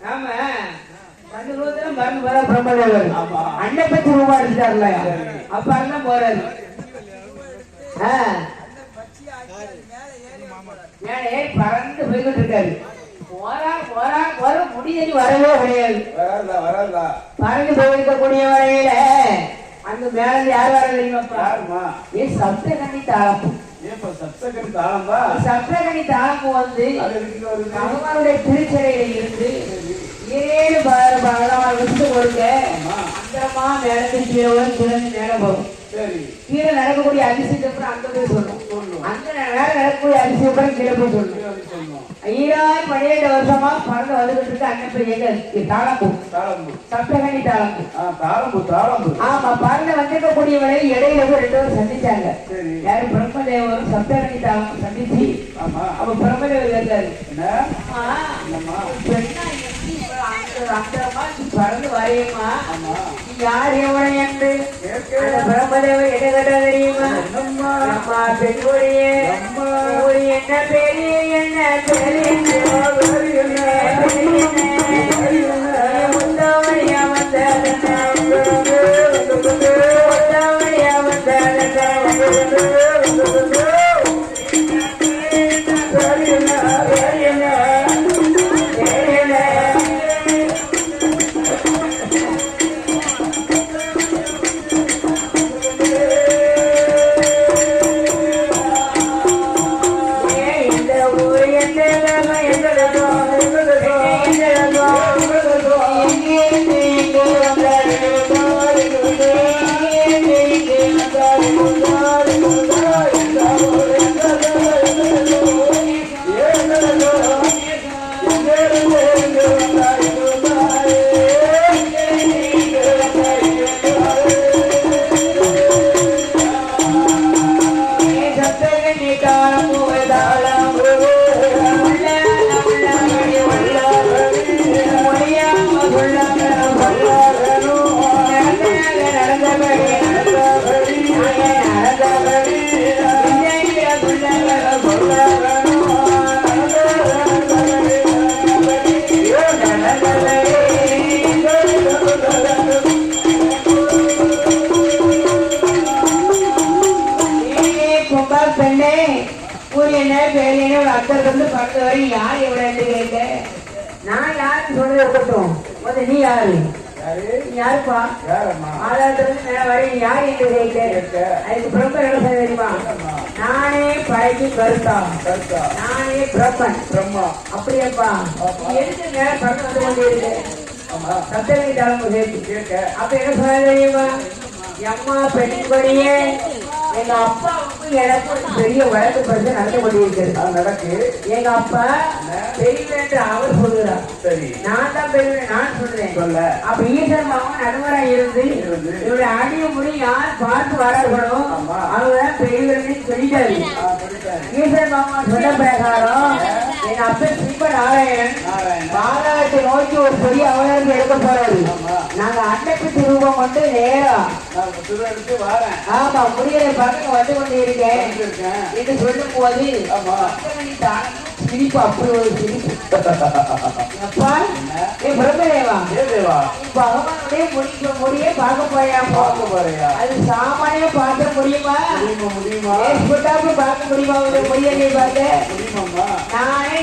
ஆமா அந்த ரூபத்துல மருந்து வர பிரம்மதேவர் அன்னை பத்தி ரூபா எடுத்துட்டாருல அப்ப அண்ணன் போறாரு ஏறி பறந்து போய்கிட்டு இருக்காரு வர முடிஞ்சு வரவே கிடையாது பறந்து போயிருக்கக்கூடிய வரையில அங்க மேல யார் வர தெரியுமா ஏ சப்த கண்ணி தாளம் சப்தகனி தாளம் வந்து பகவானுடைய திருச்சடையில இருந்து 7 வருஷத்துக்கு கொடுக்க அந்தமா மேலத்து மேல போகும் கீழே நடக்கக்கூடிய அதிசயத்தை அங்க போய் சொல்லணும் அங்க மேல நடக்கக்கூடிய அதிசயம் கீழே போய் சொல்லணும் 12 வருஷமா பறந்து வந்துகிட்டு இருக்கு அண்ணன் பேர் தாளம்பூ சப்தகனி தாளம்பூ ஆமா பறந்து வந்திருக்கக்கூடியவரை இடையில போய் 2 பேரும் சந்திச்சாங்க யாரு பிரம்மதேவரும் சப்தகனி தாளம்பூ சந்திச்சு அப்ப பிரம்மதேவர் கேட்டாரு பறந்து வரையுமா யார் எவனை என்று பிரம்மதேவர் என்ன கேட்டா தெரியுமா அம்மா பெண்கொடியே என்ன பெரிய என்ன முந்தவழியா யார் எவ்வளவு கேட்க நான் யாருன்னு சொல்றது இருக்கட்டும் நீ யாரு யாருப்பா ஆதாரத்திலிருந்து மேல வரை யார் என்று கேட்க அதுக்கு பிரம்ம என்ன செய்ய தெரியுமா நானே படைக்கு கருத்தா நானே பிரம்மா அப்படியாப்பா எதுக்கு மேல பறந்து வந்து கொண்டே இருக்கு சப்தகனி தாளம்பூ சேர்த்து அப்ப என்ன சொல்ல தெரியுமா அம்மா பெண்படியே எங்க அப்பாவுக்கு எனக்கு பெரிய வழக்கு பிரச்சனை நடந்து கொண்டிருக்கிறது நடக்கு எங்க அப்பா பெரியவர் என்று அவர் சொல்லுறார் நான் தான் பெரியவர் நான் சொல்றேன் அப்ப ஈஸ்வரன் மாமன் நடுவரா இருந்து இவருடைய அடிய முடி யார் பார்த்து வரார்களோ அவங்கதான் பெரியவர்னு சொல்லிட்டாரு ஈஸ்வரன் மாமன் சொன்ன பிரகாரம் எங்க அப்பா சிம்ப நாராயணன் பாலாத்தை நோக்கி ஒரு பெரிய அவதாரத்தை எடுக்க போறாரு நாங்க அன்னைக்கு ரூபம் கொண்டு நேரம் ஆமா முடியலை பக்கம் வந்து கொண்டு இருக்கேன் என்று சொல்லும் போது சிரிப்பு அப்படி ஒரு சிரிப்பு அப்பா பிரம்மதேவா பகவானுடைய முடியை பார்க்க போறியா அது சாமானியா பார்க்க முடியுமா பார்க்க முடியுமா முடியலை பார்க்க நானே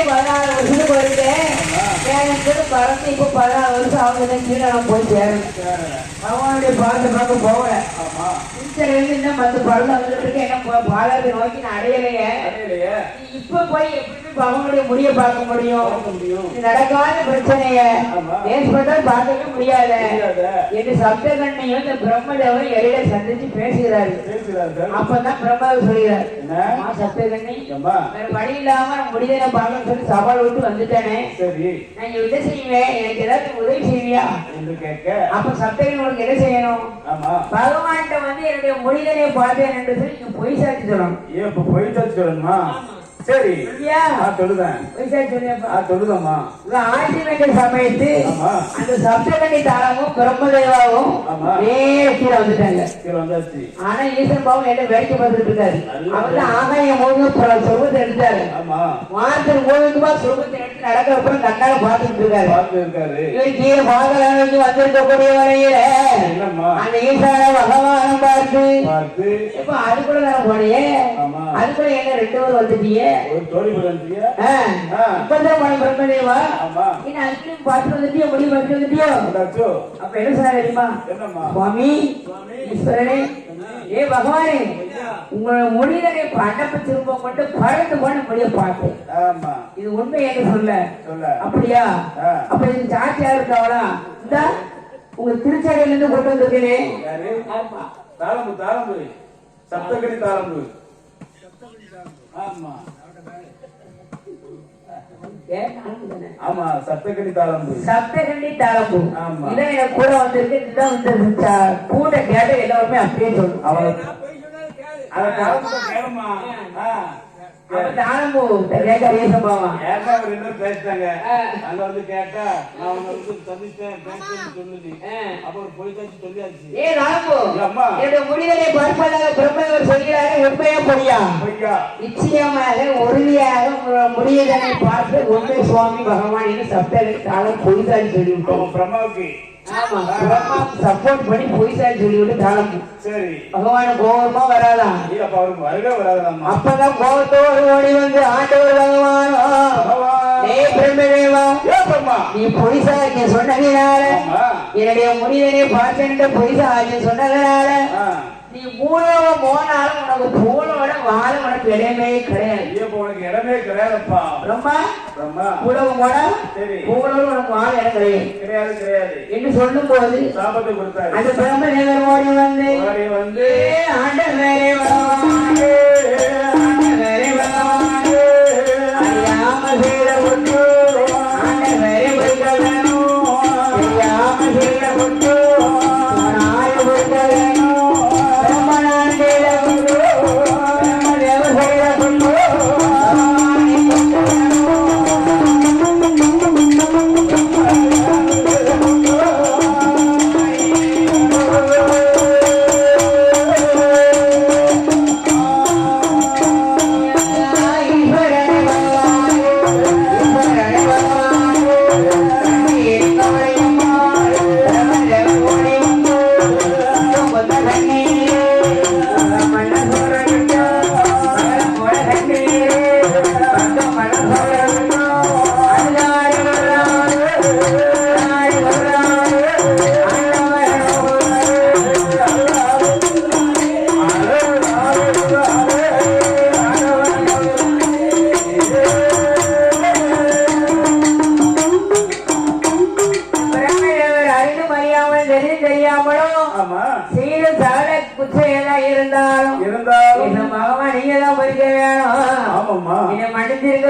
16 வருஷத்துக்கு வருகிறேன் பறந்து இப்ப 16 வருஷம் அவங்க கீழே போய் சேரணும் பகவானுடைய பார்க்க போகல இன்னும் வந்து பறந்து வந்துட்டு என்ன பாலாவை நோக்கி நான் அடையலையே இப்ப போய் எப்படி பகவானுடைய முடிய பார்க்க முடியும் நடக்காத பிரச்சனைய ஏற்பட்டால் பார்க்கவே முடியாத என்று சப்தகண்ணையும் இந்த பிரம்மதேவர் இடையில சந்திச்சு பேசுகிறாரு அப்பதான் பிரம்மாவை சொல்கிறார் சப்தகண்ணி வேற வழி இல்லாம முடியல பார்க்கணும்னு சொல்லி சவால் விட்டு வந்துட்டேனே நான் என்ன செய்வேன் எனக்கு ஏதாவது உதவி செய்வியா என்று கேட்க அப்ப சப்தகண்ணி உனக்கு என்ன செய்யணும் பகவான்கிட்ட வந்து என்னுடைய முடிதலை பார்த்தேன் என்று சொல்லி நீங்க பொய் சாட்சி சொல்லணும் பொய் சாட்சி சொல்லணுமா சரி இல்லையா சொல்லுதேன் சொல்லுதம்மா ஆட்சி வேண்டிய சமயத்து அந்த சப்தகண்டி தாளமும் பிரம்மதேவாவும் கீழே வந்துட்டாங்க. ஆனா ஈசன் பாவம் என்ன வேடிக்கை பார்த்துட்டு இருக்காரு. அவர் தான் ஆகாயம் மூணு சொர்க்கத்தை எடுத்தாரு. வாரத்துக்கு மூணுக்குமா சொர்க்கத்தை எடுத்து நடக்கிற அப்புறம் கண்ணால பார்த்துட்டு இருக்காரு. இவர் கீழே பாகலாந்து வந்திருக்கக்கூடிய வரையில அந்த ஈசான பகவானம் பார்த்து இப்ப அதுக்குள்ள தானே போனியே, அதுக்குள்ள என்ன 2 பேர் வந்துட்டியே இப்பதான் போன பிரம்மதேவா என்ன அதுக்குள்ளயும் பார்த்து வந்துட்டியோ முடிவு பார்த்து வந்துட்டியோ. அப்ப என்ன சொன்னார் தெரியுமா? சுவாமி ஈஸ்வரனே ஏ பகவானே உங்களோட முடிதலை அடப்பு திரும்ப கொண்டு பறந்து போன முடிய பார்த்தேன். இது உண்மை என்று சொல்ல அப்படியா? அப்ப இது சாட்சியா இருக்காவளா? இந்த உங்க திருச்சடையில இருந்து கொண்டு வந்திருக்கேன். சப்தகடி தாளம்பு. ஆமா சப்தகடி தாளம்பு. சப்தகடி தாளம்பு இதான் எனக்கு கூட வந்திருக்கு. இதுதான் வந்து கூட கேட்ட எல்லாருமே அப்படியே சொல்லணும். பேசிட்டாங்க. அங்க வந்து கேட்டா நான் வந்து சந்திச்சேன் சொல்லுது. அப்புறம் போய் சொல்லியாச்சு. முடிதலை பார்ப்பதாக பிரம்மதேவர் சொல்கிறாரு. உண்மையா பொய்யா? நிச்சயமாக உறுதியாக முடிதலை பார்த்து உண்மை சுவாமி பகவான் என்று சப்தகடி தாளம் பொய்தான் சொல்லிவிட்டோம். பிரம்மாவுக்கு சப்போர்ட் பண்ணி பொய்சாரி சொல்லிவிட்டு தாளம். சரி பகவான் கோபமா வராதான். அப்பதான் கோபத்தோடு ஓடி வந்து ஆண்டவர் பகவான் நீ பொய்சாரிக்க சொன்னதுனால என்னுடைய முடிதனை பார்த்தேன் பொய்சாரி சொன்னதுனால நீ மூலவ போனாலும் உனக்கு பூலோட வாழ உனக்கு இடமே கிடையாது. உனக்கு இடமே கிடையாதுப்பா. ரொம்ப பூலவம் போனா பூலோட உனக்கு வாழ இடம் கிடையாது கிடையாது என்று சொல்லும் போது சாபத்தை கொடுத்தாரு. அந்த பிரம்மதேவர் ஓடி வந்து ஆண்டவரே பகவானே ஆண்டவரே பகவானே அறியாம செய்த கொண்டு ஆண்டவரே பொய்களோ அறியாம செய்த கொண்டு நாய பொய்களோ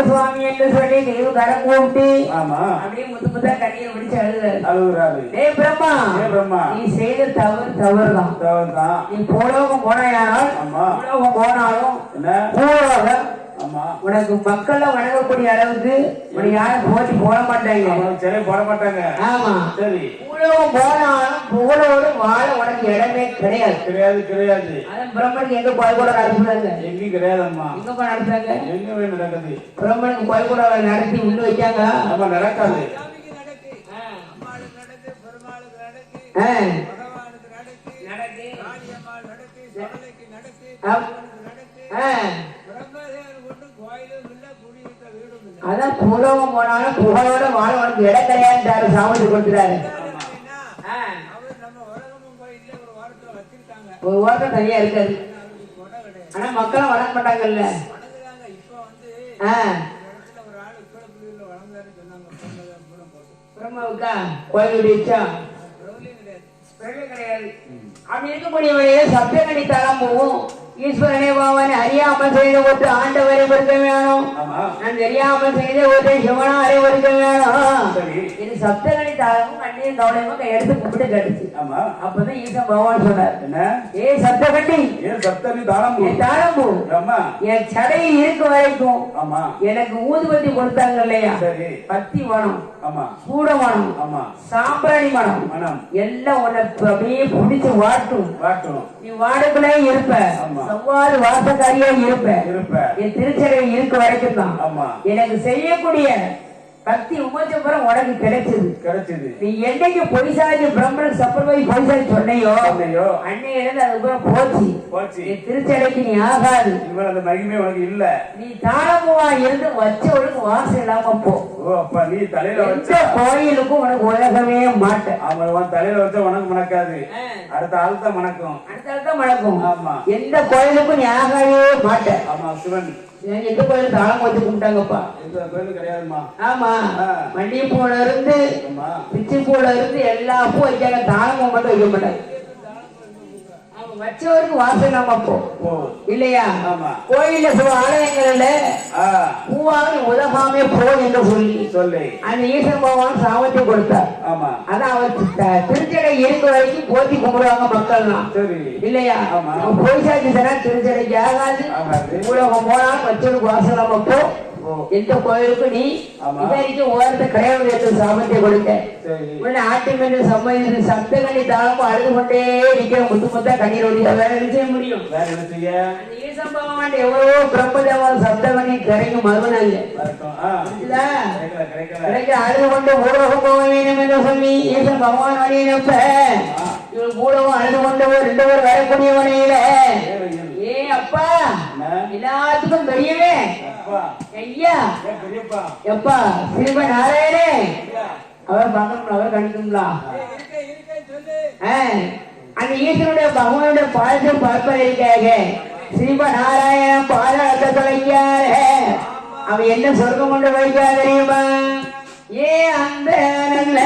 சுவாமி என்று சொல்லி நீவு கரம் கூப்பிட்டு அப்படியே முத்து முத்தா கண்ணீர் முடிச்சு அழுகுறாரு. நீ செய்த தவறுதான். நீ பூலோகம் போனாலும் உனக்கு மக்கள் வணங்கக்கூடிய அளவுக்கு யாரும் போட்டி போட மாட்டாங்க. ஆமா சரி பூலோகம் போனாலும் புகழோடு வாழ உனக்கு இடமே கிடையாது. அதான் பிரம்மனுக்கு எங்க கோயில் நடத்துறாங்க? எங்கேயும் கிடையாதும்மா. எங்க நடத்துறாங்க? எங்க நடக்குது? பிரம்மனுக்கு கோயில் நடத்தி உள்ள வைக்காங்க. ஆமா நடக்காது. அதான் பூலோகம் போனாலும் புகழோட வாழ உனக்கு இடம் கிடையாது. சாமி கொடுத்துறாரு. ஒரு வாரம் தனியா இருக்காது. ஆனா மக்களும் வளர்க்க மாட்டாங்கல்ல. பிரம்மாவுக்கா கோயில் வச்சா கிடையாது. அப்படி இருக்கக்கூடிய சப்தகடி தாளம் போகும். ஈஸ்வரனே பகவான் அறியாமல் செய்த ஒன்று ஆண்டவரை பொறுக்க வேணும். ஆமா நான் தெரியாமல் செய்த ஒன்றை சிவனாரை பொறுக்க வேணும். சரி இது சப்தகணி தாளமும் கண்ணியும் கவலையும் எடுத்து கும்பிட்டு கட்டுச்சு. ஆமா அப்பதான் ஈசன் பகவான் சொன்னார், என்ன ஏ சப்தகண்டி, ஏன் சப்தனி தாளம்பூ என் தாளம்பூ ஆமா என் சடையில் இருக்க வரைக்கும் ஆமா எனக்கு ஊதுபத்தி கொடுத்தாங்க இல்லையா, சரி பத்தி மனம், ஆமா சூட மனம், ஆமா சாம்பிராணி மனம் மனம் எல்லாம் உனக்கு அப்படியே பிடிச்சு வாட்டும். வாட்டணும் நீ வாடக்குள்ளே இருப்ப, ஆமா. செவ்வாறு வாசக்காரியா இருப்ப, இருப்ப என் திருச்சடை இருக்க வரைக்கும் தான் ஆமா எனக்கு செய்யக்கூடிய பக்தி உமச்சபுரம் உனக்கு கிடைச்சது. கிடைச்சது நீ என்னைக்கு பொய்சாதி பிரம்மன் சப்பரவாய் பொய்சாதி சொன்னையோ சொன்னையோ அன்னையிலிருந்து அது கூட போச்சு. போச்சு என் திருச்சடைக்கு நீ ஆகாது. இவன் அந்த மகிமே உனக்கு இல்ல. நீ தாளமுவா இருந்து வச்சவளுக்கு வாசம் இல்லாம போ. ஓ அப்பா நீ தலையில வச்ச எந்த கோயிலுக்கும் உனக்கு உலகவே மாட்டேன். ஆமா உன் தலையில வச்ச உனக்கு மணக்காது, அடுத்த ஆள் தான் மணக்கும். அடுத்த ஆள் தான் மணக்கும். ஆமா எந்த கோயிலுக்கும் நீ ஆகவே மாட்டேன். ஆமா சிவன் எந்த கோயில் தாளம் வச்சு கும்பிட்டாங்கப்பா. எந்த கோயிலும் கிடையாதுமா. ஆமா மல்லிகைப்பூல இருந்து ஆமா பிச்சிப்பூல இருந்து எல்லா பூ வைக்காங்க, தாளம் மட்டும் வைக்க மாட்டாங்க. வச்சவருக்கு வாசல் நாம போ இல்லையா. கோயில்ல சில ஆலயங்கள்ல பூவாக உதகாமே போ என்று சொல்லி அந்த ஈசன் பகவான் சாமத்தை கொடுத்தார். அதான் அவர் திருச்சடை இருக்க வரைக்கும் போத்தி கும்பிடுவாங்க மக்கள்லாம் இல்லையா. போய் சாட்சினா திருச்சடைக்கு ஆகாது. உலகம் போனாலும் வச்சவருக்கு வாசல் நாம போ. எந்த கோயிலுக்கு நீ இதற்கு ஓரத்தை கிடையாது என்று சாபத்தை கொடுத்த உடனே ஆட்டு மீது சம்மதித்து சப்தகணி தாளமும் அழுது கொண்டே இருக்கிற முத்து முத்தா கண்ணீர் ஒடியா வேற என்ன செய்ய முடியும். ஈசம்பவன் எவ்வளவோ பிரம்மதேவன் சப்தகணி கரைக்கும் மறுநாள் அழுது கொண்டு ஊடகம் போக வேண்டும் என்று சொல்லி ஈசன் பகவான் வழியினப்ப இவள் ஊடகம் அழுது கொண்டவர் 2 பேர் வரக்கூடியவனையில ஏ அப்பா எல்லாத்துக்கும் பெரியவே ஐயா எப்பா சிறுவ நாராயணே அவர் பார்க்கணும், அவர் கணிக்குங்களா. அந்த ஈஸ்வருடைய பகவானுடைய பாதத்தை பார்ப்பதற்காக ஸ்ரீம நாராயணன் பாதத்தை தொலைக்கார அவன் என்ன சொர்க்கம் கொண்டு வைக்கா தெரியுமா. ஏ அந்த நல்ல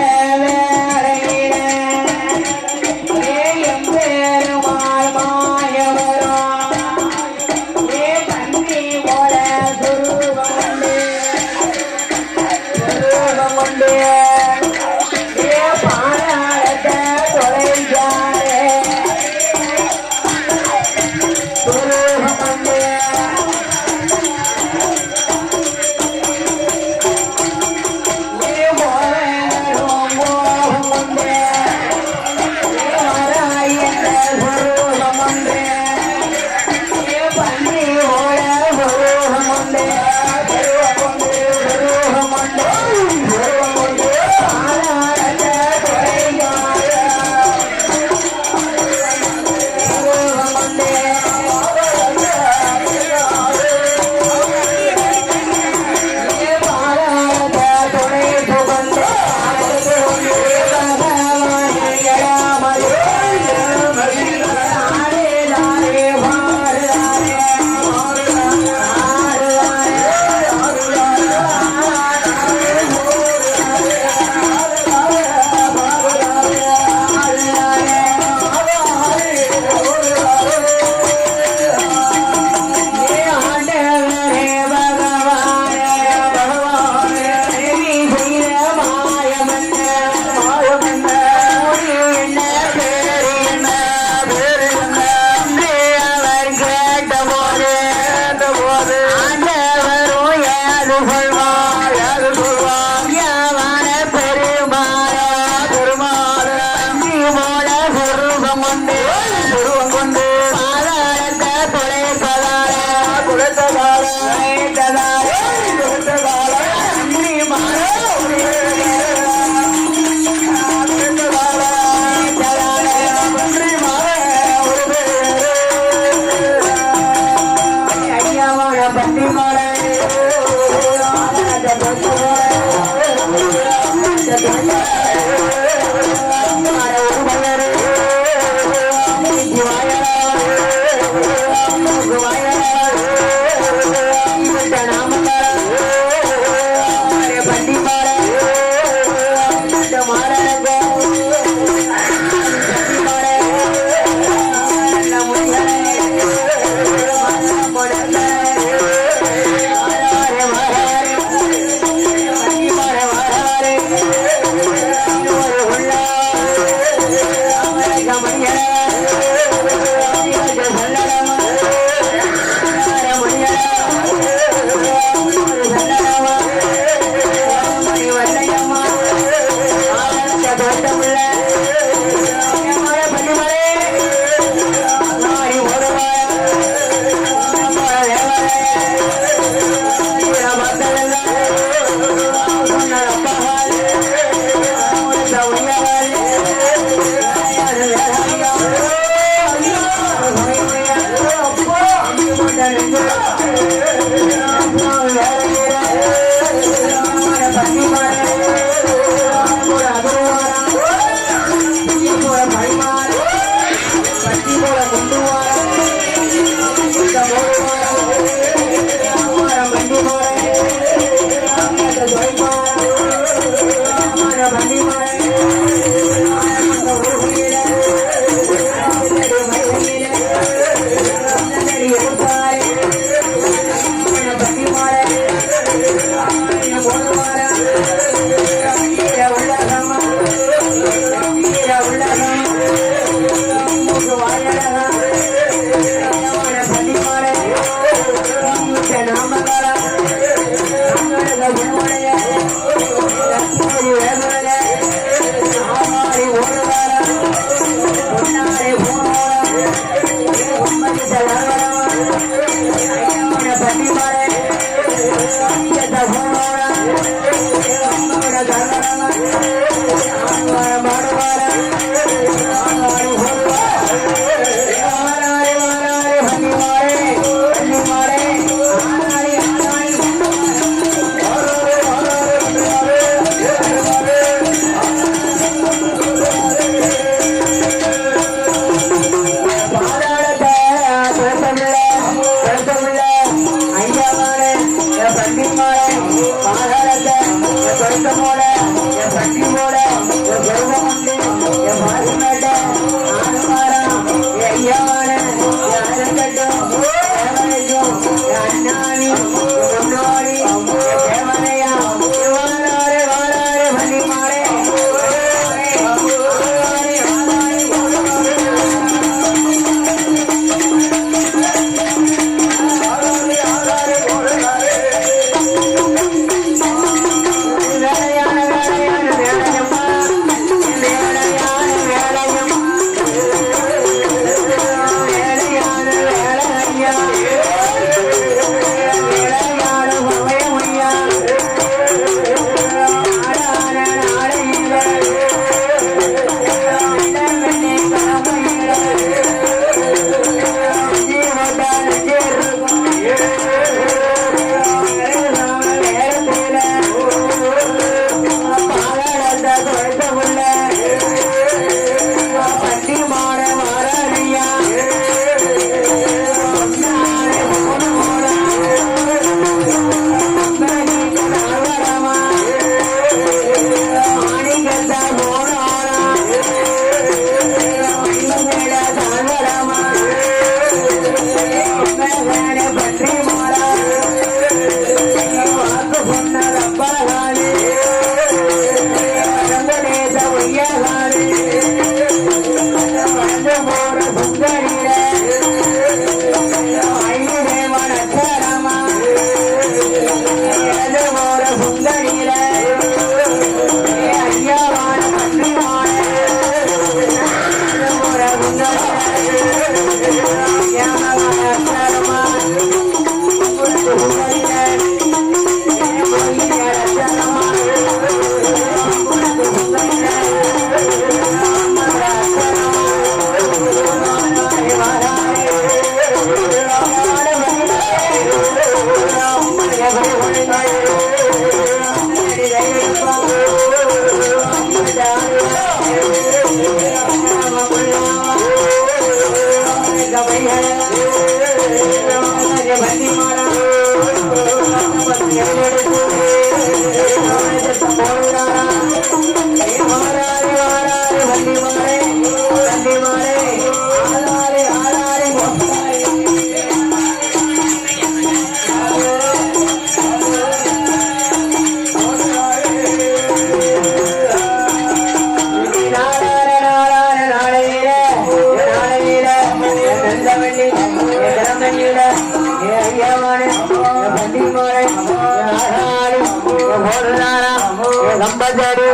பச்சடி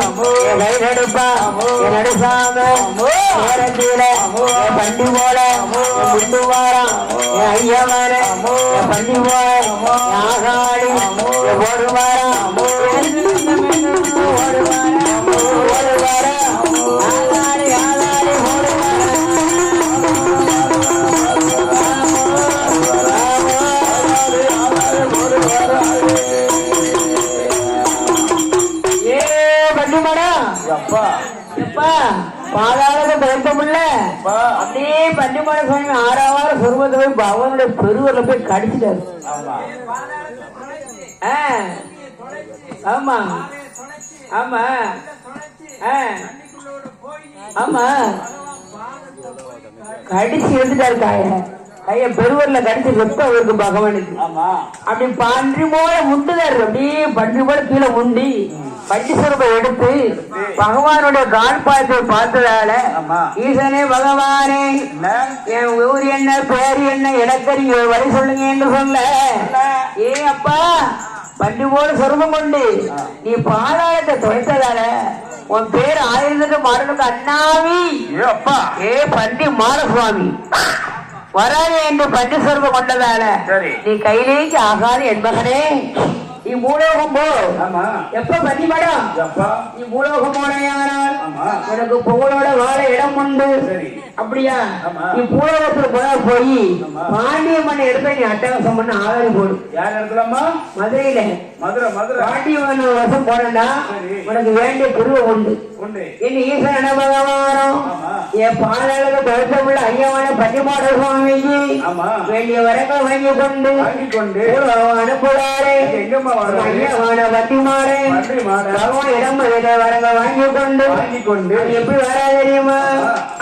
கை நடுப்பா நடுசாம நேரத்தில பண்டி போல முண்டு வாரம் ஐயமான பண்டி போல ஆகாடி ஒரு வாரம் ஒரு வாரம் ஆகாடி ஆகாடி ஒரு பாதாளத்தை பயப்பமில்ல அப்படியே பண்டிமான சுவாமி 6ஆவது சொர்வத்தை போய் பகவானுடைய பெருவர்ல போய் கடிச்சிட்டாரு. ஆமா ஆமா ஆமா கடிச்சு எடுத்துட்டாரு கைய பெருவர்ல கடிச்சு ரத்தம் இருக்கு பகவானுக்கு. அப்படி பன்றி போல முண்டுதாரு அப்படியே பன்றி போல கீழே முண்டி பண்டி சொருப்பை எடுத்து பகவானுடைய கால்பாயத்தை பார்த்ததால ஈசனே பகவானே என் ஊர் என்ன பேர் என்ன எனக்கு நீங்க வழி சொல்லுங்க என்று சொல்ல ஏ அப்பா பண்டி போல சொருபம் கொண்டு நீ பாதாளத்தை தொலைத்ததால உன் பேர் ஆயிரத்துக்கு மாறனுக்கு அண்ணாவி ஏ பண்டி மாரசுவாமி வராது என்று பண்டி சொருபம் கொண்டதால நீ கையிலேக்கு ஆகாது என்பதனே நீ மூலோகம் போ. எப்ப பண்டிமடம் நீ மூலோகம் போனையானால் உனக்கு புகழோட வாழ இடம் உண்டு. அப்படியா நீ பூலோகத்துல போய் பாண்டிய மண்ணை எடுத்து நீ அட்டகாசம் பண்ண ஆதாரி போடு. யார் இடத்துலமா? மதுரையில பாண்டிய மண்ண வருஷம் போனா உனக்கு வேண்டிய திருவ உண்டு. என் ஈசன பகவானம் என் பாலாளக பழுத்தமுள்ள ஐயமான பண்டிமாட சுவாமிக்கு வேண்டிய வரங்கள் வாங்கி கொண்டு அனுப்புவாரே ஐயமான பண்டிமாடே பகவான் இடம் வரங்கள் வாங்கி கொண்டு எப்படி வரா தெரியுமா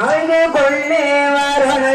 அவங்க கொள்ளே வார்கள்